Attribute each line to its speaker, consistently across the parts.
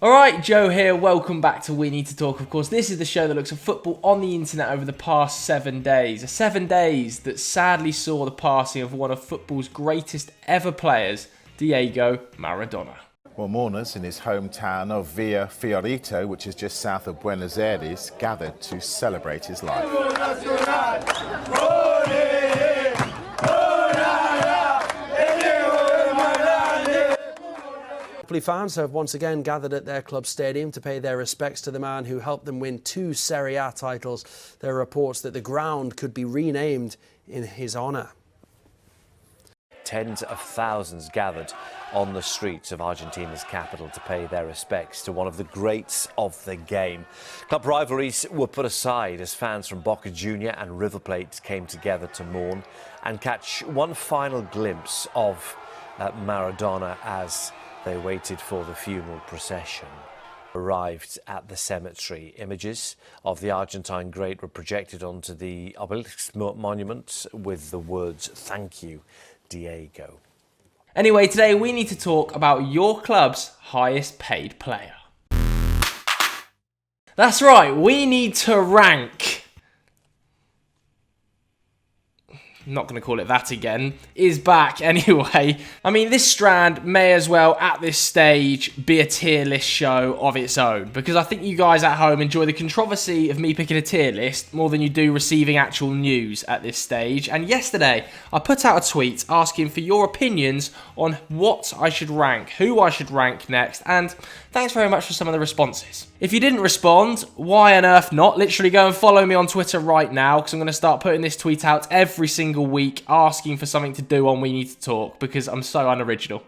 Speaker 1: Alright, Joe here, welcome back to We Need to Talk. Of course, this is the show that looks at football on the internet over the past 7 days. 7 days that sadly saw the passing of one of football's greatest ever players, Diego Maradona.
Speaker 2: Well, mourners in his hometown of Villa Fiorito, which is just south of Buenos Aires, gathered to celebrate his life.
Speaker 3: Fans have once again gathered at their club stadium to pay their respects to the man who helped them win 2 Serie A titles. There are reports that the ground could be renamed in his honour.
Speaker 4: Tens of thousands gathered on the streets of Argentina's capital to pay their respects to one of the greats of the game. Club rivalries were put aside as fans from Boca Juniors and River Plate came together to mourn and catch one final glimpse of Maradona as they waited for the funeral procession. Arrived at the cemetery. Images of the Argentine great were projected onto the obelisk monument with the words, "Thank you, Diego."
Speaker 1: Anyway, today we need to talk about your club's highest paid player. That's right, we need to rank. Not going to call it that again, is back anyway. I mean, this strand may as well, at this stage, be a tier list show of its own, because I think you guys at home enjoy the controversy of me picking a tier list more than you do receiving actual news at this stage. And yesterday, I put out a tweet asking for your opinions on what I should rank, who I should rank next, and thanks very much for some of the responses. If you didn't respond, why on earth not? Literally go and follow me on Twitter right now, because I'm going to start putting this tweet out every single week asking for something to do on We Need to Talk, because I'm so unoriginal.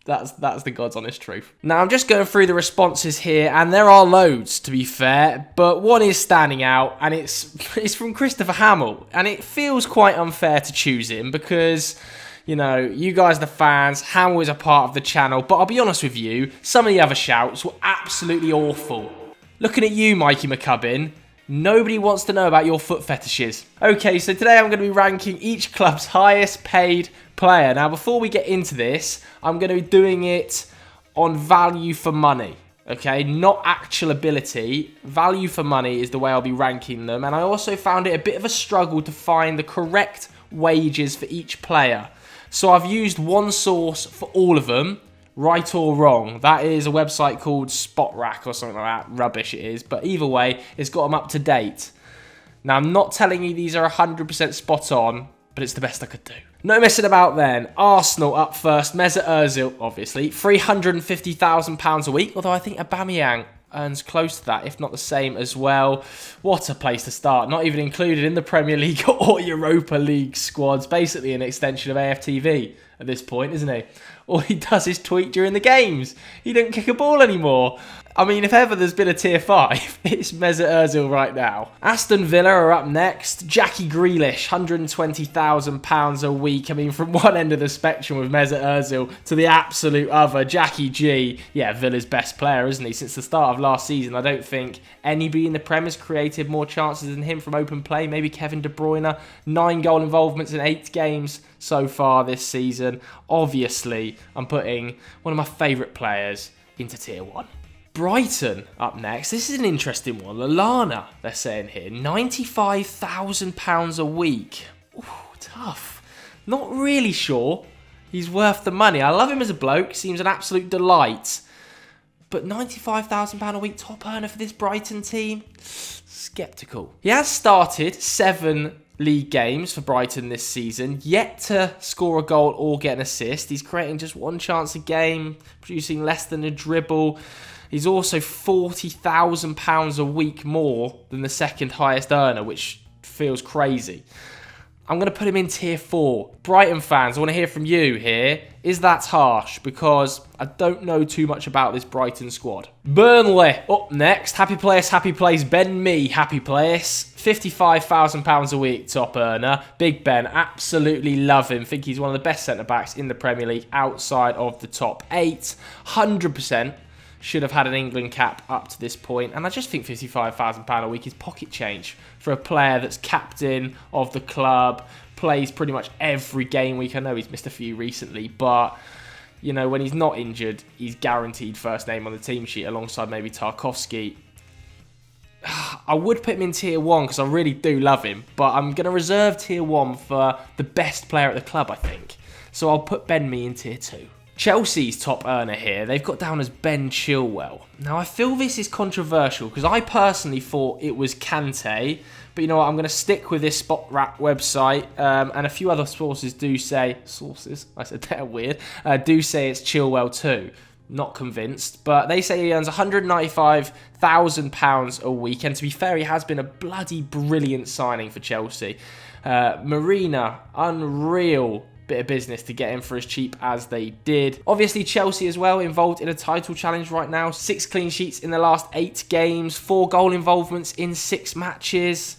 Speaker 1: That's the God's honest truth. Now, I'm just going through the responses here, and there are loads, to be fair, but one is standing out, and it's from Christopher Hamill, and it feels quite unfair to choose him, because, you know, you guys, the fans, Hamill is a part of the channel, but I'll be honest with you, some of the other shouts were absolutely awful. Looking at you, Mikey McCubbin, nobody wants to know about your foot fetishes. Okay, so today I'm going to be ranking each club's highest paid player. Now, before we get into this, I'm going to be doing it on value for money. Okay, not actual ability. Value for money is the way I'll be ranking them. And I also found it a bit of a struggle to find the correct wages for each player. So I've used one source for all of them, right or wrong. That is a website called SpotRack or something like that. Rubbish it is. But either way, it's got them up to date. Now, I'm not telling you these are 100% spot on, but it's the best I could do. No messing about then. Arsenal up first. Mesut Ozil, obviously. £350,000 a week, although I think Aubameyang earns close to that, if not the same as well. What a place to start. Not even included in the Premier League or Europa League squads. Basically an extension of AFTV at this point, isn't he? All he does is tweet during the games. He don't kick a ball anymore. I mean, if ever there's been a tier 5, it's Mesut Ozil right now. Aston Villa are up next. Jackie Grealish, £120,000 a week. I mean, from one end of the spectrum with Mesut Ozil to the absolute other, Jackie G. Yeah, Villa's best player, isn't he? Since the start of last season, I don't think anybody in the Prem has created more chances than him from open play. Maybe Kevin De Bruyne. 9 goal involvements in 8 games so far this season. Obviously, I'm putting one of my favourite players into tier 1. Brighton up next. This is an interesting one. Lallana, they're saying here, £95,000 a week. Ooh, tough. Not really sure he's worth the money. I love him as a bloke. Seems an absolute delight. But £95,000 a week top earner for this Brighton team? Sceptical. He has started 7 league games for Brighton this season, yet to score a goal or get an assist. He's creating just 1 chance a game, producing less than a dribble. He's also £40,000 a week more than the second highest earner, which feels crazy. I'm going to put him in tier 4. Brighton fans, I want to hear from you here. Is that harsh? Because I don't know too much about this Brighton squad. Burnley up next. Happy place. Ben Mee, happy place. £55,000 a week top earner. Big Ben, absolutely love him. Think he's one of the best centre-backs in the Premier League outside of the top 8. 100%. Should have had an England cap up to this point. And I just think £55,000 a week is pocket change for a player that's captain of the club, plays pretty much every game week. I know he's missed a few recently, but You know, when he's not injured, he's guaranteed first name on the team sheet alongside maybe Tarkowski. I would put him in tier 1 because I really do love him, but I'm going to reserve tier 1 for the best player at the club, I think. So I'll put Ben Mee in tier 2. Chelsea's top earner here, they've got down as Ben Chilwell. Now, I feel this is controversial because I personally thought it was Kante, but you know what, I'm going to stick with this Spot Rat website, and a few other sources do say, I said they're weird, do say it's Chilwell too. Not convinced, but they say he earns £195,000 a week, and to be fair, he has been a bloody brilliant signing for Chelsea. Marina, unreal bit of business to get him for as cheap as they did. Obviously, Chelsea as well involved in a title challenge right now. 6 clean sheets in the last 8 games, 4 goal involvements in 6 matches.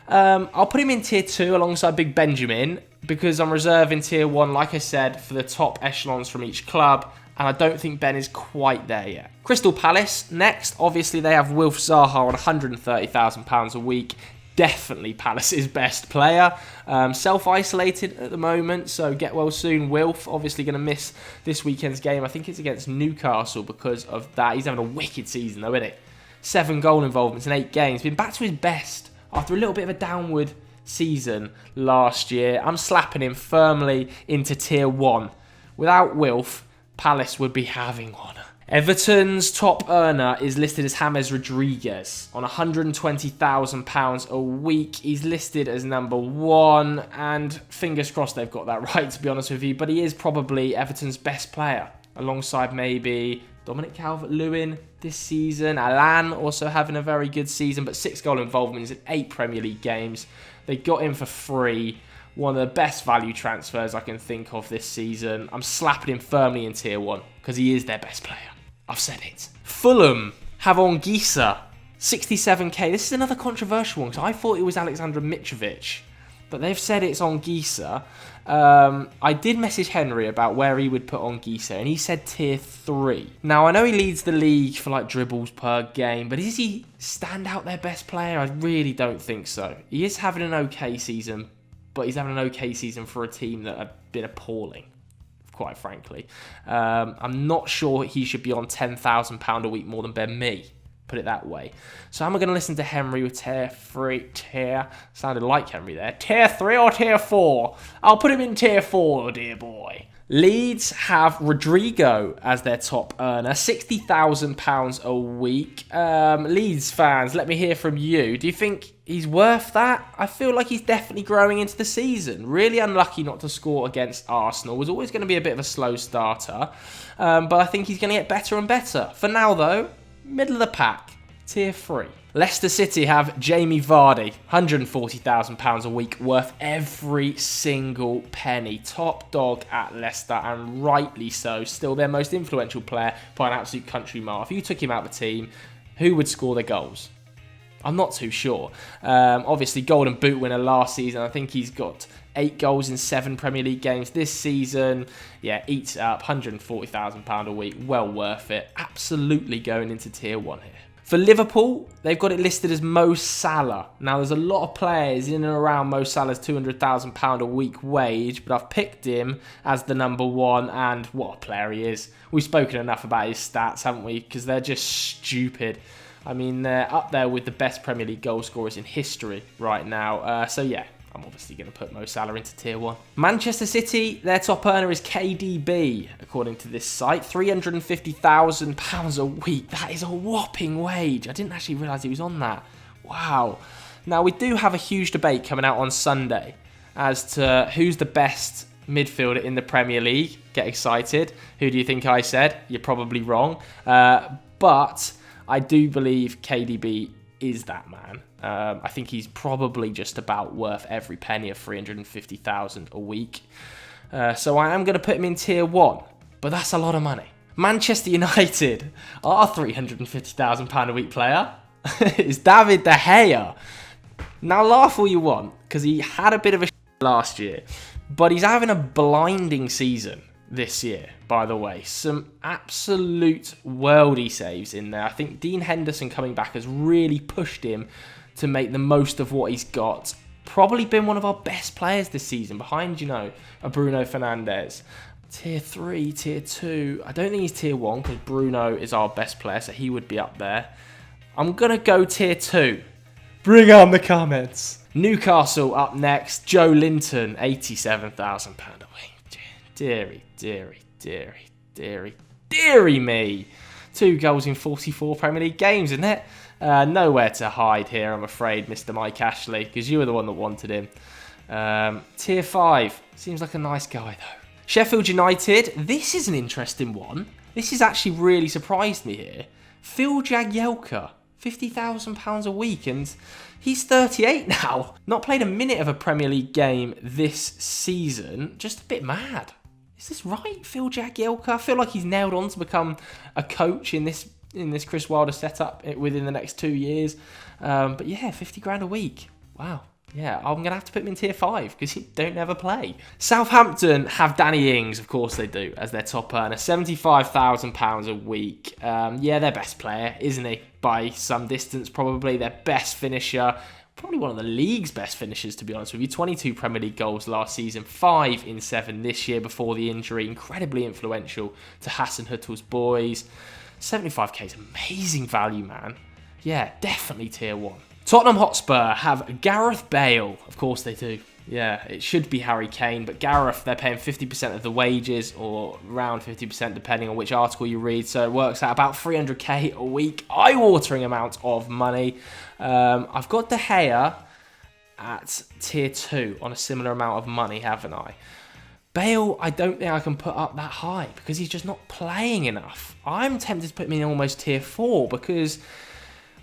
Speaker 1: I'll put him in tier 2 alongside Big Benjamin because I'm reserving tier 1, like I said, for the top echelons from each club. And I don't think Ben is quite there yet. Crystal Palace, next. Obviously, they have Wilf Zaha on £130,000 a week. Definitely Palace's best player. Self-isolated at the moment, so get well soon, Wilf. Obviously going to miss this weekend's game. I think it's against Newcastle because of that. He's having a wicked season though, isn't it? 7 goal involvements in 8 games. Been back to his best after a little bit of a downward season last year. I'm slapping him firmly into tier 1. Without Wilf, Palace would be having one. Everton's top earner is listed as James Rodriguez on £120,000 a week. He's listed as number 1, and fingers crossed they've got that right, to be honest with you, but he is probably Everton's best player, alongside maybe Dominic Calvert-Lewin this season, Alan also having a very good season, but 6 goal involvements in 8 Premier League games. They got him for free. One of the best value transfers I can think of this season. I'm slapping him firmly in tier 1 because he is their best player. I've said it. Fulham have on Gisa, 67k. This is another controversial one because I thought it was Alexander Mitrovic, but they've said it's on Gisa. I did message Henry about where he would put on Gisa, and he said tier 3. Now, I know he leads the league for like dribbles per game, but is he stand out their best player? I really don't think so. He is having an okay season, but he's having an okay season for a team that have been appalling, quite frankly. I'm not sure he should be on £10,000 a week more than Ben Mee, put it that way. So I'm going to listen to Henry with tier 3, sounded like Henry there, tier 3 or tier 4? I'll put him in tier 4, dear boy. Leeds have Rodrigo as their top earner, £60,000 a week. Leeds fans, let me hear from you. Do you think he's worth that? I feel like he's definitely growing into the season. Really unlucky not to score against Arsenal. Was always going to be a bit of a slow starter. But I think he's going to get better and better. For now, though, middle of the pack, tier 3. Leicester City have Jamie Vardy, £140,000 a week, worth every single penny. Top dog at Leicester, and rightly so. Still their most influential player by an absolute country mile. If you took him out of the team, who would score their goals? I'm not too sure. Obviously, Golden Boot winner last season. I think he's got 8 goals in 7 Premier League games this season. Yeah, eats it up, £140,000 a week. Well worth it. Absolutely going into tier 1 here. For Liverpool, they've got it listed as Mo Salah. Now, there's a lot of players in and around Mo Salah's £200,000 a week wage, but I've picked him as the number 1, and what a player he is. We've spoken enough about his stats, haven't we? Because they're just stupid. I mean, they're up there with the best Premier League goal scorers in history right now. So, yeah, I'm obviously going to put Mo Salah into tier 1. Manchester City, their top earner is KDB, according to this site. £350,000 a week. That is a whopping wage. I didn't actually realise he was on that. Wow. Now, we do have a huge debate coming out on Sunday as to who's the best midfielder in the Premier League. Get excited. Who do you think I said? You're probably wrong. But I do believe KDB is that man. I think he's probably just about worth every penny of $350,000 a week. So I am going to put him in tier 1, but that's a lot of money. Manchester United, our £350,000 a week player is David De Gea. Now laugh all you want, because he had a bit of a last year, but he's having a blinding season this year, by the way. Some absolute worldy saves in there. I think Dean Henderson coming back has really pushed him to make the most of what he's got. Probably been one of our best players this season, behind, a Bruno Fernandes. Tier 3, Tier 2. I don't think he's Tier 1 because Bruno is our best player, so he would be up there. I'm going to go Tier 2. Bring on the comments. Newcastle up next. Joe Linton, £87,000 a week. Deary, deary, deary, deary, deary me. 2 goals in 44 Premier League games, isn't it? Nowhere to hide here, I'm afraid, Mr. Mike Ashley, because you were the one that wanted him. Tier 5. Seems like a nice guy, though. Sheffield United. This is an interesting one. This has actually really surprised me here. Phil Jagielka. £50,000 a week, and he's 38 now. Not played a minute of a Premier League game this season. Just a bit mad. Is this right, Phil Jagielka? I feel like he's nailed on to become a coach in this Chris Wilder setup within the next 2 years. But yeah, 50 grand a week. Wow. Yeah, I'm going to have to put him in Tier 5 because he don't ever play. Southampton have Danny Ings, of course they do, as their top earner. £75,000 a week. Yeah, their best player, isn't he? By some distance, probably their best finisher. Probably one of the league's best finishers, to be honest with you. 22 Premier League goals last season, 5 in 7 this year before the injury. Incredibly influential to Hasenhüttl's boys. 75k is amazing value, man. Yeah, definitely Tier 1. Tottenham Hotspur have Gareth Bale. Of course they do. Yeah, it should be Harry Kane, but Gareth, they're paying 50% of the wages, or around 50% depending on which article you read, so it works out about 300k a week. Eye-watering amount of money. I've got De Gea at Tier 2 on a similar amount of money, haven't I? Bale, I don't think I can put up that high because he's just not playing enough. I'm tempted to put him in almost Tier 4 because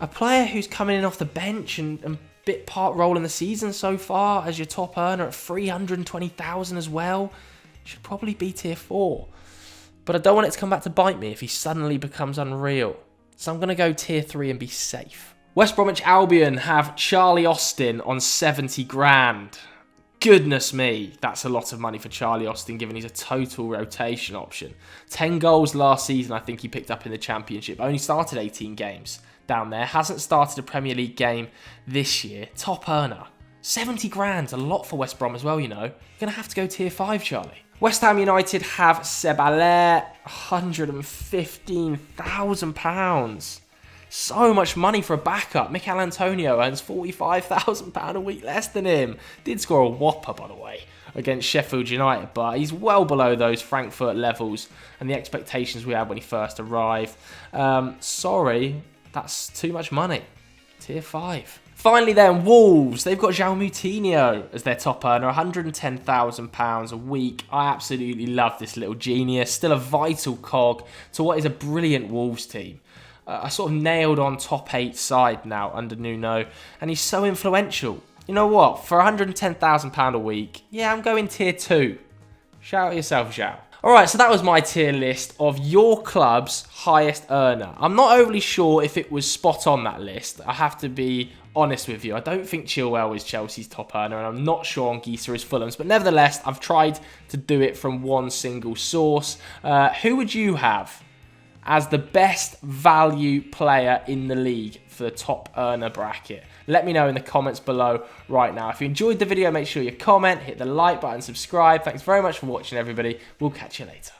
Speaker 1: a player who's coming in off the bench and bit part role in the season so far as your top earner at 320,000 as well should probably be Tier 4. But I don't want it to come back to bite me if he suddenly becomes unreal. So I'm going to go Tier 3 and be safe. West Bromwich Albion have Charlie Austin on 70 grand. Goodness me, that's a lot of money for Charlie Austin, given he's a total rotation option. 10 goals last season I think he picked up in the Championship. Only started 18 games down there. Hasn't started a Premier League game this year. Top earner. 70 grand, a lot for West Brom as well, you know. You're going to have to go Tier 5, Charlie. West Ham United have Ceballos, £115,000. So much money for a backup. Mikel Antonio earns £45,000 a week less than him. Did score a whopper, by the way, against Sheffield United, but he's well below those Frankfurt levels and the expectations we had when he first arrived. Sorry, that's too much money. Tier 5. Finally then, Wolves. They've got João Moutinho as their top earner, £110,000 a week. I absolutely love this little genius. Still a vital cog to what is a brilliant Wolves team. I sort of nailed on top 8 side now under Nuno, and he's so influential. You know what? For £110,000 a week, yeah, I'm going Tier 2. Shout out yourself, João. Alright, so that was my tier list of your club's highest earner. I'm not overly sure if it was spot on that list. I have to be honest with you. I don't think Chilwell is Chelsea's top earner, and I'm not sure on Gieser is Fulham's. But nevertheless, I've tried to do it from one single source. Who would you have as the best value player in the league for the top earner bracket? Let me know in the comments below right now. If you enjoyed the video, make sure you comment, hit the like button, subscribe. Thanks very much for watching, everybody. We'll catch you later.